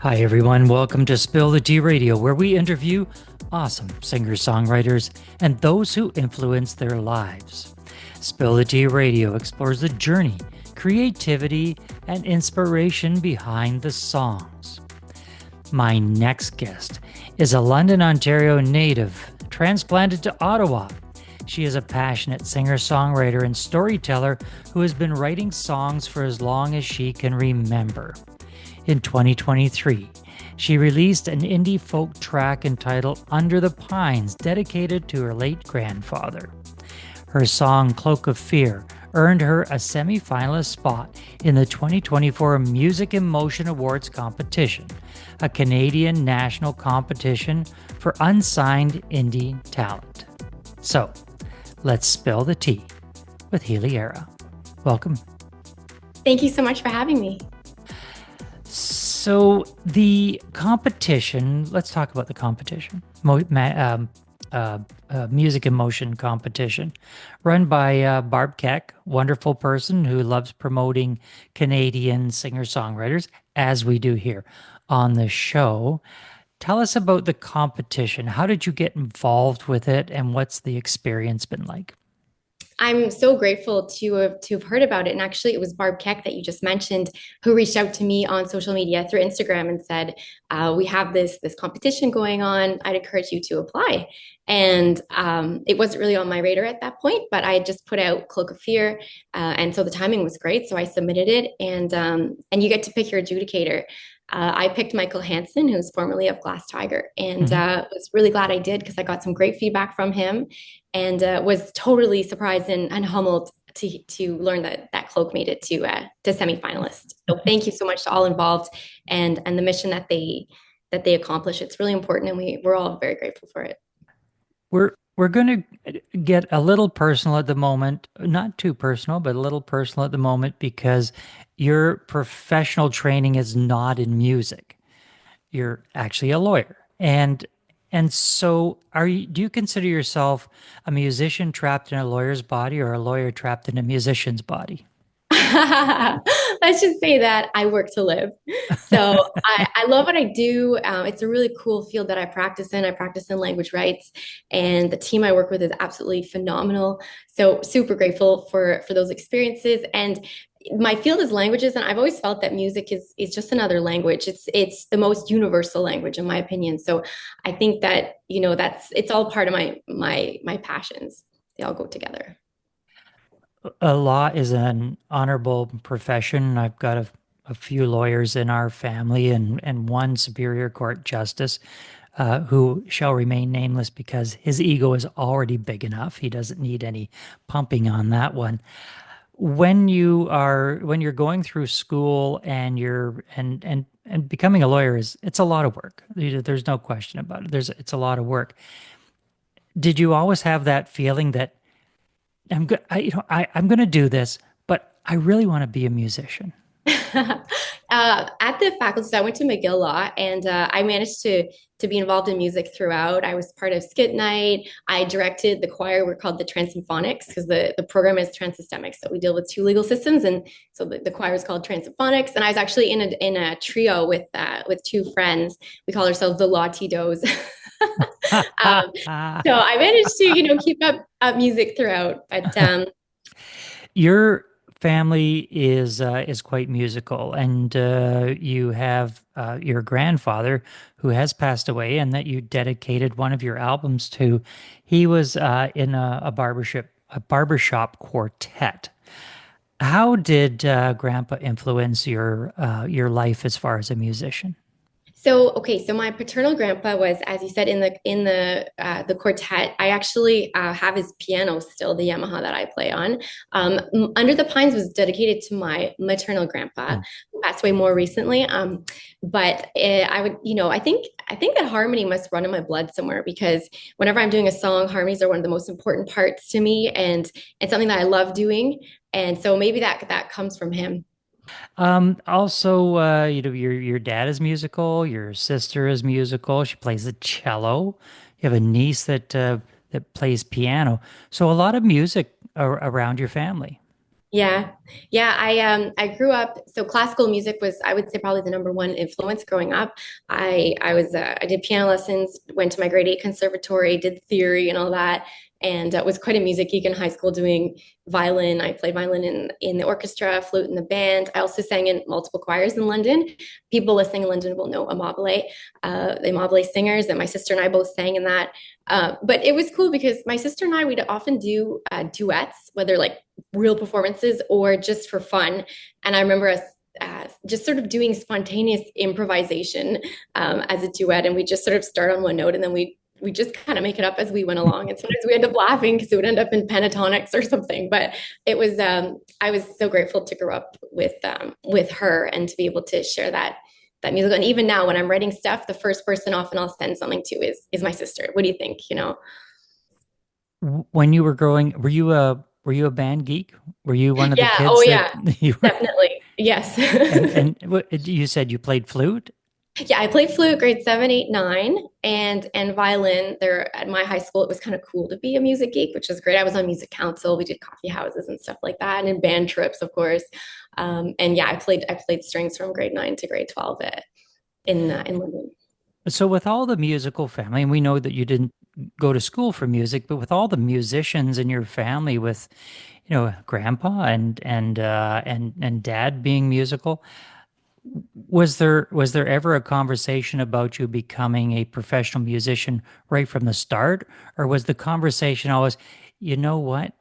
Hi, everyone. Welcome to Spill the Tea Radio, where we interview awesome singer songwriters and those who influence their lives. Spill the Tea Radio explores the journey, creativity, and inspiration behind the songs. My next guest is a London, Ontario native, transplanted to Ottawa. She is a passionate singer songwriter and storyteller who has been writing songs for as long as she can remember. In 2023, she released an indie folk track entitled Under the Pines, dedicated to her late grandfather. Her song Cloak of Fear earned her a semi-finalist spot in the 2024 Music and Motion Awards competition, a Canadian national competition for unsigned indie talent. So, let's spill the tea with Heliara. Welcome. Thank you so much for having me. So the competition, let's talk about the competition. Music and Motion competition run by Barb Keck, wonderful person who loves promoting Canadian singer-songwriters, as we do here on the show. Tell us about the competition. How did you get involved with it, and what's the experience been like? I'm so grateful to have heard about it. And actually, it was Barb Keck that you just mentioned who reached out to me on social media through Instagram and said, "We have this competition going on. I'd encourage you to apply." And it wasn't really on my radar at that point, but I had just put out Cloak of Fear, and so the timing was great. So I submitted it, and you get to pick your adjudicator. I picked Michael Hansen, who's formerly of Glass Tiger, and was really glad I did because I got some great feedback from him, and was totally surprised and humbled to learn that Cloak made it to semi-finalist. So thank you so much to all involved and the mission that they accomplish. It's really important, and we're all very grateful for it. We're going to get a little personal at the moment, not too personal, but a little personal at the moment because your professional training is not in music. You're actually a lawyer. And so do you consider yourself a musician trapped in a lawyer's body or a lawyer trapped in a musician's body? Let's just say that I work to live. So I love what I do. It's a really cool field that I practice in. I practice in language rights, and the team I work with is absolutely phenomenal. So super grateful for those experiences. And my field is languages, and I've always felt that music is just another language. It's the most universal language, in my opinion. So I think that it's all part of my passions. They all go together. A law is an honorable profession. I've got a few lawyers in our family and one Superior Court justice who shall remain nameless because his ego is already big enough. He doesn't need any pumping on that one. When you're going through school and you're and becoming a lawyer it's a lot of work. There's no question about it. It's a lot of work. Did you always have that feeling that I'm going to do this, but I really want to be a musician? At the faculty, so I went to McGill Law, and I managed to be involved in music throughout. I was part of Skit Night. I directed the choir. We're called the Transsymphonics because the program is transsystemic. So we deal with two legal systems, and so the choir is called Transsymphonics. And I was actually in a trio with two friends. We call ourselves the Law Dos. So I managed to keep up music throughout, but Your family is quite musical, and you have your grandfather who has passed away, and that you dedicated one of your albums to. He was in a barbershop quartet. How did Grandpa influence your life as far as a musician? So okay, so my paternal grandpa was, as you said, in the quartet. I actually have his piano still, the Yamaha that I play on. Under the Pines was dedicated to my maternal grandpa, Hmm. who passed away more recently. But I would, I think that harmony must run in my blood somewhere because whenever I'm doing a song, harmonies are one of the most important parts to me, and something that I love doing. And so maybe that comes from him. Also, your dad is musical, your sister is musical. She plays the cello. You have a niece that plays piano. So a lot of music around your family. Yeah. Yeah, I grew up, so classical music was, I would say, probably the number one influence growing up. I did piano lessons, went to my grade 8 conservatory, did theory and all that, and was quite a music geek in high school doing violin. I played violin in the orchestra, flute in the band. I also sang in multiple choirs in London. People listening in London will know Amabile, the Amabile singers, and my sister and I both sang in that. But it was cool because my sister and I, we'd often do duets, whether like real performances or just for fun. And I remember us just sort of doing spontaneous improvisation as a duet, and we just sort of start on one note, and then we just kind of make it up as we went along. And sometimes we end up laughing because it would end up in pentatonics or something. But it was I was so grateful to grow up with her and to be able to share that musical. And even now, when I'm writing stuff, the first person often I'll send something to is my sister. What do you think? You know? When you were growing, were you a band geek? Were you one of the Yeah. Oh, kids that yeah. you were? Definitely. Yes. You said you played flute? Yeah, I played flute grade 7, 8, 9, and violin. There at my high school, it was kind of cool to be a music geek, which was great. I was on music council. We did coffee houses and stuff like that, and in band trips, of course. And yeah, I played strings from grade 9 to grade 12 in London. So with all the musical family, and we know that you didn't go to school for music, but with all the musicians in your family, with grandpa and dad being musical, was there ever a conversation about you becoming a professional musician right from the start, or was the conversation always, you know what,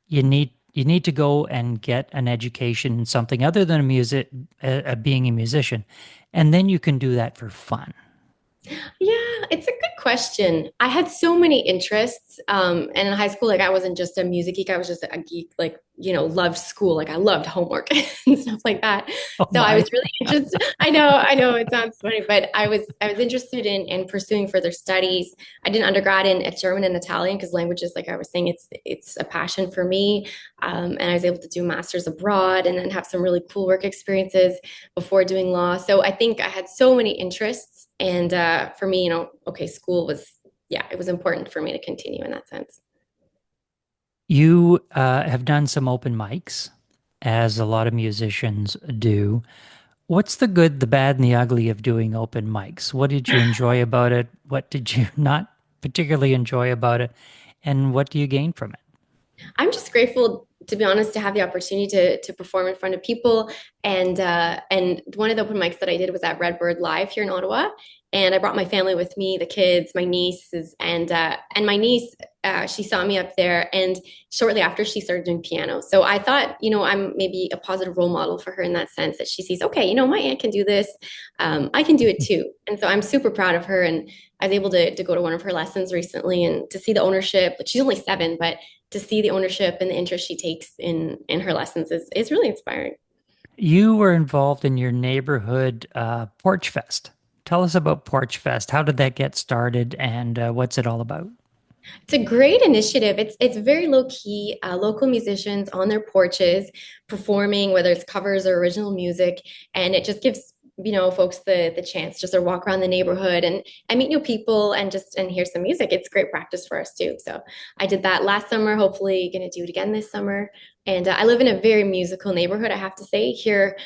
you need to go and get an education in something other than being a musician, and then you can do that for fun? Yeah, it's a good question. I had so many interests. And in high school, like I wasn't just a music geek, I was just a geek, like, loved school. Like I loved homework and stuff like that. Oh So I was my. really interested. I know it sounds funny, but I was interested in pursuing further studies. I did an undergrad in German and Italian because languages, like I was saying, it's a passion for me. And I was able to do masters abroad and then have some really cool work experiences before doing law. So I think I had so many interests. And for me, okay, school was, yeah, it was important for me to continue in that sense. You have done some open mics, as a lot of musicians do. What's the good, the bad, and the ugly of doing open mics? What did you enjoy about it? What did you not particularly enjoy about it? And what do you gain from it? I'm just grateful, to be honest, to have the opportunity to perform in front of people. And one of the open mics that I did was at Redbird Live here in Ottawa. And I brought my family with me, the kids, my nieces, and my niece. She saw me up there, and shortly after, she started doing piano. So I thought, I'm maybe a positive role model for her in that sense that she sees, okay, my aunt can do this, I can do it too. And so I'm super proud of her. And I was able to go to one of her lessons recently and to see the ownership. She's only 7, but to see the ownership and the interest she takes in her lessons is really inspiring. You were involved in your neighborhood Porch Fest. Tell us about Porch Fest. How did that get started, and what's it all about? It's a great initiative. It's very low key. Local musicians on their porches performing, whether it's covers or original music, and it just gives folks the chance just to walk around the neighborhood and meet new people and hear some music. It's great practice for us too. So I did that last summer. Hopefully, going to do it again this summer. And I live in a very musical neighborhood. I have to say here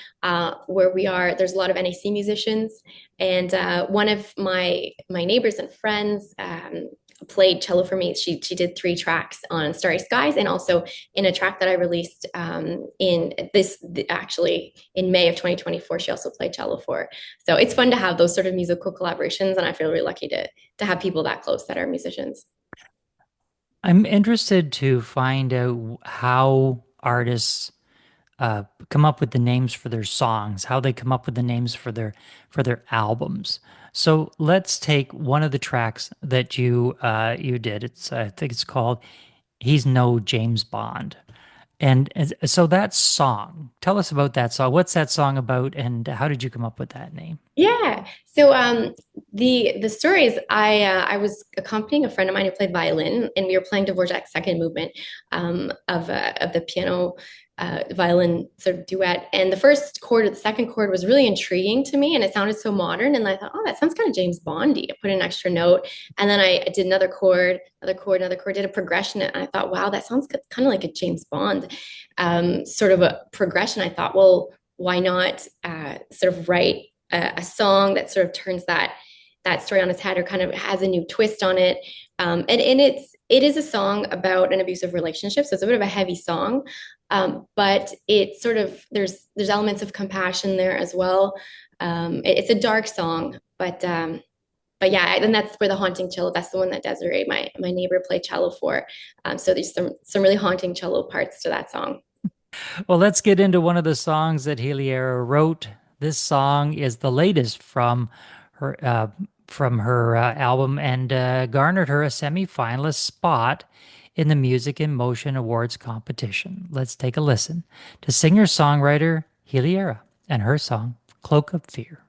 where we are, there's a lot of NAC musicians, and one of my neighbors and friends. Played cello for me. She did 3 tracks on Starry Skies, and also in a track that I released in actually in May of 2024. She also played cello for. So it's fun to have those sort of musical collaborations, and I feel really lucky to have people that close that are musicians. I'm interested to find out how artists come up with the names for their songs, how they come up with the names for their albums. So let's take one of the tracks that you did. I think it's called "He's No James Bond," and so that song. Tell us about that song. What's that song about, and how did you come up with that name? Yeah. So the story is I was accompanying a friend of mine who played violin, and we were playing Dvorak's second movement of the piano violin sort of duet. And the first chord or the second chord was really intriguing to me, and it sounded so modern. And I thought, oh, that sounds kind of James Bondy. I put an extra note, and then I did another chord, another chord, did a progression, and I thought, wow, that sounds kind of like a James Bond sort of a progression. I thought, well, why not sort of write a song that sort of turns that story on its head, or kind of has a new twist on it. And it is a song about an abusive relationship, so it's a bit of a heavy song, but it sort of there's elements of compassion there as well. It's a dark song, but yeah, and that's where the haunting cello. That's the one that Desiree, my neighbor, played cello for. So there's some really haunting cello parts to that song. Well, let's get into one of the songs that Heliara wrote. This song is the latest from her album, and garnered her a semi-finalist spot in the Music in Motion Awards competition. Let's take a listen to singer-songwriter Heliara and her song "Cloak of Fear."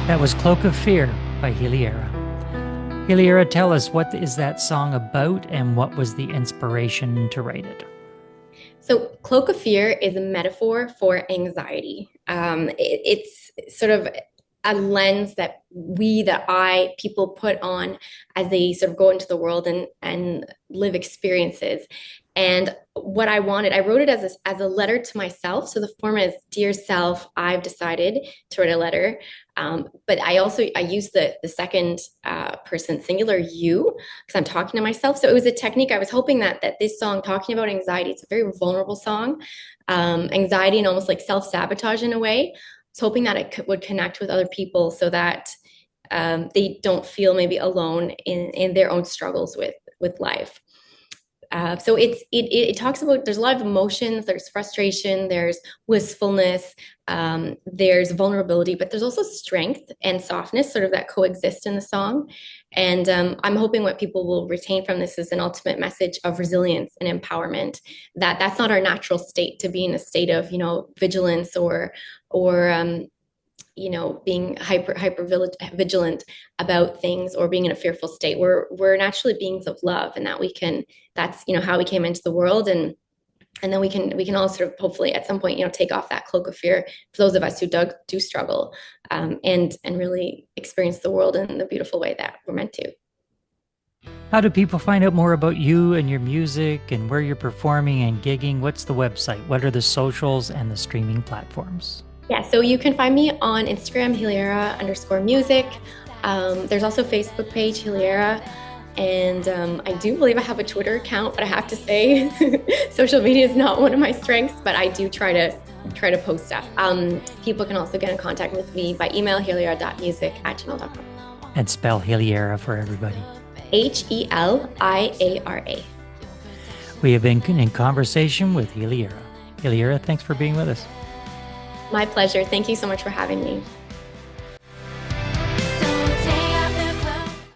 That was Cloak of Fear by Heliara. Heliara, tell us, what is that song about and what was the inspiration to write it? So, Cloak of Fear is a metaphor for anxiety. It's sort of a lens that people put on as they sort of go into the world and live experiences. And what I wanted, I wrote it as a letter to myself. So the format is Dear Self, I've decided to write a letter. But I used the second person singular you, because I'm talking to myself. So it was a technique. I was hoping that this song, talking about anxiety, it's a very vulnerable song, anxiety and almost like self-sabotage in a way. I was hoping that it would connect with other people so that they don't feel maybe alone in their own struggles with life. So it talks about, there's a lot of emotions, there's frustration, there's wistfulness, there's vulnerability, but there's also strength and softness sort of that coexist in the song. And I'm hoping what people will retain from this is an ultimate message of resilience and empowerment, that that's not our natural state, to be in a state of, vigilance or being hyper vigilant about things, or being in a fearful state. We're naturally beings of love, and that's how we came into the world. And then we can all sort of hopefully at some point, take off that cloak of fear for those of us who do struggle, and really experience the world in the beautiful way that we're meant to. How do people find out more about you and your music and where you're performing and gigging? What's the website? What are the socials and the streaming platforms? Yeah, so you can find me on Instagram, Heliara_music. There's also a Facebook page, Heliara. And I do believe I have a Twitter account, but I have to say social media is not one of my strengths, but I do try to post stuff. People can also get in contact with me by email, heliara.music@gmail.com. And spell Heliara for everybody. Heliara. We have been in conversation with Heliara. Heliara, thanks for being with us. My pleasure. Thank you so much for having me.